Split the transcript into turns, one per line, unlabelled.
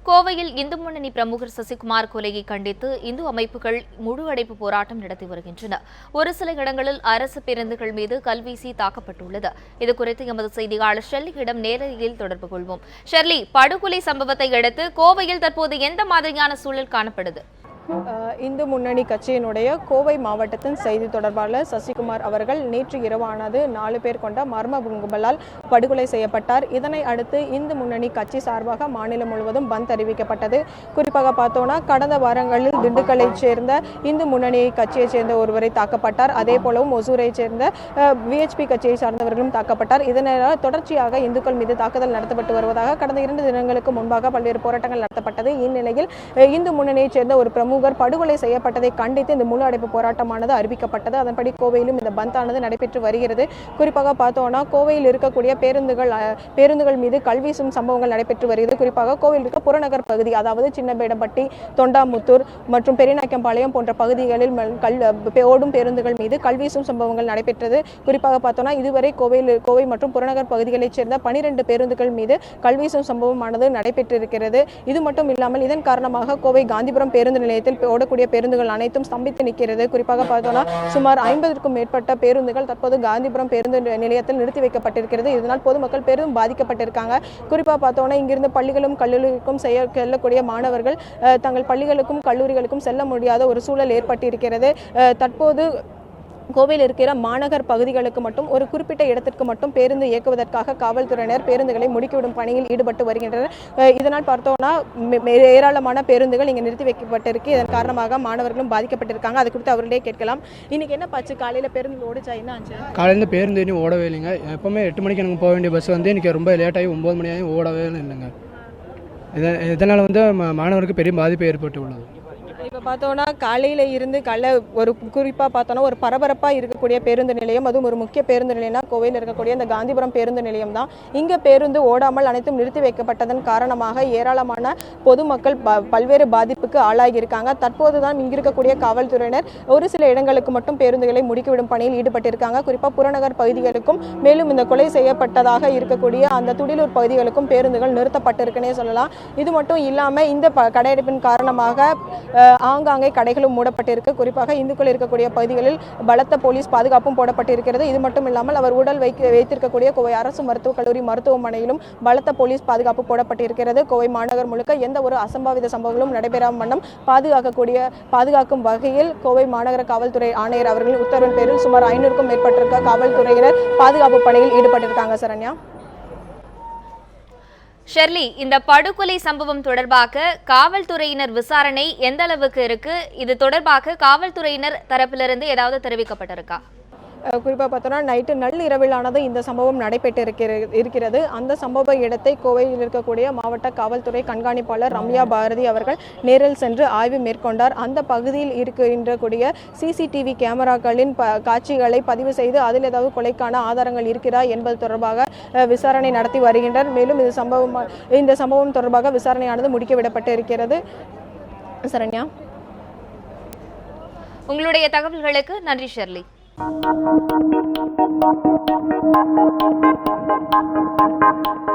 கோவையில் இந்து முன்னணி பிரமுகர் சசிகுமார் கொலையை கண்டித்து இந்து அமைப்புகள் முழு அடைப்பு போராட்டம் நடத்தி வருகின்றன. ஒரு சில இடங்களில் அரசு பேருந்துகள் மீது கல்வீசி தாக்கப்பட்டுள்ளது. இதுகுறித்து எமது செய்தியாளர் ஷெர்லியிடம் நேரடியில் தொடர்பு கொள்வோம். ஷெர்லி, படுகொலை சம்பவத்தை அடுத்து கோவையில் தற்போது எந்த மாதிரியான சூழல் காணப்படுது?
இந்து முன்னணி கட்சியினுடைய கோவை மாவட்டத்தின் செய்தி தொடர்பாளர் சசிகுமார் அவர்கள் நேற்று இரவானது 4 பேர் கொண்ட மர்ம கும்பலால் படுகொலை செய்யப்பட்டார். இதனை அடுத்து இந்து முன்னணி கட்சி சார்பாக மாநிலம் முழுவதும் பந்த் அறிவிக்கப்பட்டது. குறிப்பாக பார்த்தோன்னா கடந்த வாரங்களில் திண்டுக்கல்லைச் சேர்ந்த இந்து முன்னணி கட்சியைச் சேர்ந்த ஒருவரை தாக்கப்பட்டார். அதே போலவும் ஒசூரைச் சேர்ந்த விஹெச்பி கட்சியை சார்ந்தவர்களும் தாக்கப்பட்டார். இதனால் தொடர்ச்சியாக இந்துக்கள் மீது தாக்குதல் நடத்தப்பட்டு வருவதாக கடந்த 2 தினங்களுக்கு முன்பாக பல்வேறு போராட்டங்கள் நடத்தப்பட்டது. இந்நிலையில் இந்து முன்னணியைச் சேர்ந்த ஒரு பிரமுகர் படுகொலை செய்யப்பட்டதை கண்டித்து இந்த முழு அடைப்பு போராட்டமானது அறிவிக்கப்பட்டது. அதன்படி கோவையிலும் இந்த பந்தானது நடைபெற்று வருகிறது. குறிப்பாக பார்த்தோம்னா கோவையில் இருக்கக்கூடிய பேருந்துகள் மீது கல்வீசும் சம்பவங்கள் நடைபெற்று வருகிறது. குறிப்பாக கோவையில் இருக்க புறநகர் பகுதி, அதாவது சின்னபேடம்பட்டி, தொண்டாமுத்தூர் மற்றும் பெரியநாயக்கம்பாளையம் போன்ற பகுதிகளில் ஓடும் பேருந்துகள் மீது கல்வீசும் சம்பவங்கள் நடைபெற்றது. குறிப்பாக பார்த்தோம்னா இதுவரை கோவை மற்றும் புறநகர் பகுதிகளைச் சேர்ந்த 12 பேருந்துகள் மீது கல்வீசும் சம்பவமானது நடைபெற்றிருக்கிறது. இது மட்டும் இல்லாமல் இதன் காரணமாக கோவை காந்திபுரம் பேருந்து நிலையத்தில் ஓடக்கூடிய பேருந்துகள் அனைத்தும் ஸ்தம்பித்து நிற்கிறது. குறிப்பாக பார்த்தோம்னா சுமார் 50க்கும் மேற்பட்ட பேருந்துகள் தற்போது காந்திபுரம் பேருந்து நிலையத்தில் நிறுத்தி வைக்கப்பட்டிருக்கிறது. இதனால் பொதுமக்கள் பெரும் பாதிக்கப்பட்டிருக்காங்க. குறிப்பாக பார்த்தோம்னா இங்கிருந்து பள்ளிகளும் கல்லூரிகளுக்கும் செல்லக்கூடிய மாணவர்கள் தங்கள் பள்ளிகளுக்கும் கல்லூரிகளுக்கும் செல்ல முடியாத ஒரு சூழல் ஏற்பட்டிருக்கிறது. தற்போது கோவையில் இருக்கிற மாநகர் பகுதிகளுக்கு மட்டும் ஒரு குறிப்பிட்ட இடத்திற்கு மட்டும் பேருந்து இயக்குவதற்காக காவல்துறையினர் பேருந்துகளை முடுக்கிவிடும் பணியில் ஈடுபட்டு வருகின்றனர். இதனால் பார்த்தோம்னா ஏராளமான பேருந்துகள் இங்கே நிறுத்தி வைக்கப்பட்டிருக்கு. இதன் காரணமாக மாணவர்களும் பாதிக்கப்பட்டிருக்காங்க. அது குறித்து அவர்களே கேட்கலாம். இன்னைக்கு என்ன பாச்சு, காலையில் பேருந்து ஓடிச்சா? என்ன ஆச்சு?
காலையில் பேருந்து இன்னும் ஓடவே இல்லைங்க. எப்போவுமே 8 மணிக்கு எனக்கு போக வேண்டிய பஸ் வந்து இன்றைக்கி ரொம்ப லேட்டாகி 9 மணி ஆகி ஓடவே இல்லைங்க. இதனால் வந்து மாணவருக்கு பெரிய பாதிப்பு ஏற்பட்டு உள்ளது.
இப்போ பார்த்தோன்னா காலையில் இருந்து ஒரு குறிப்பாக பார்த்தோன்னா ஒரு பரபரப்பாக இருக்கக்கூடிய பேருந்து நிலையம், அதுவும் ஒரு முக்கிய பேருந்து நிலையம்னா கோவையில் இருக்கக்கூடிய இந்த காந்திபுரம் பேருந்து நிலையம் தான். இங்கே பேருந்து ஓடாமல் அனைத்தும் நிறுத்தி வைக்கப்பட்டதன் காரணமாக ஏராளமான பொதுமக்கள் பல்வேறு பாதிப்புக்கு ஆளாகி இருக்காங்க. தற்போது தான் இங்கே இருக்கக்கூடிய காவல்துறையினர் ஒரு சில இடங்களுக்கு மட்டும் பேருந்துகளை முடுக்கிவிடும் பணியில் ஈடுபட்டிருக்காங்க. குறிப்பாக புறநகர் பகுதிகளுக்கும் மேலும் இந்த கொலை செய்யப்பட்டதாக இருக்கக்கூடிய அந்த துடிலூர் பகுதிகளுக்கும் பேருந்துகள் நிறுத்தப்பட்டிருக்குன்னே சொல்லலாம். இது மட்டும் இல்லாமல் இந்த கடையடைப்பின் காரணமாக ஆங்காங்கே கடைகளும் மூடப்பட்டிருக்கு. குறிப்பாக இந்துக்கள் இருக்கக்கூடிய பகுதிகளில் பலத்த போலீஸ் பாதுகாப்பும் போடப்பட்டிருக்கிறது. இது மட்டும் இல்லாமல் அவர் உடல் வைத்திருக்கக்கூடிய கோவை அரசு மருத்துவக் கல்லூரி மருத்துவமனையிலும் பலத்த போலீஸ் பாதுகாப்பு போடப்பட்டிருக்கிறது. கோவை மாநகர் முழுக்க எந்த ஒரு அசம்பாவித சம்பவங்களும் நடைபெறாம வண்ணம் பாதுகாக்கும் வகையில் கோவை மாநகர காவல்துறை ஆணையர் அவர்களின் உத்தரவின் பேரில் சுமார் 500க்கும் மேற்பட்டிருக்க காவல்துறையினர் பாதுகாப்பு பணியில் ஈடுபட்டிருக்காங்க. சரண்யா.
ஷெர்லி, இந்த படுகொலை சம்பவம் தொடர்பாக காவல்துறையினர் விசாரணை எந்த அளவுக்கு இருக்கு? இது தொடர்பாக காவல்துறையினர் தரப்பிலிருந்து ஏதாவது தெரிவிக்கப்பட்டிருக்கா?
குறிப்பாக பார்த்தோன்னா நைட்டு நள்ளிரவிலானது இந்த சம்பவம் நடைபெற்றிருக்கிறது. அந்த சம்பவ இடத்தை கோவையில் இருக்கக்கூடிய மாவட்ட காவல்துறை கண்காணிப்பாளர் ரம்யா பாரதி அவர்கள் நேரில் சென்று ஆய்வு மேற்கொண்டார். அந்த பகுதியில் இருக்கின்றக்கூடிய சிசிடிவி கேமராக்களின் காட்சிகளை பதிவு செய்து அதில் ஏதாவது கொலைக்கான ஆதாரங்கள் இருக்கிறா என்பது தொடர்பாக விசாரணை நடத்தி வருகின்றனர். மேலும் இந்த சம்பவம் தொடர்பாக விசாரணையானது முடுக்கிவிடப்பட்டு இருக்கிறது. சரண்யா,
உங்களுடைய தகவல்களுக்கு நன்றி ஷெர்லி. Thank you.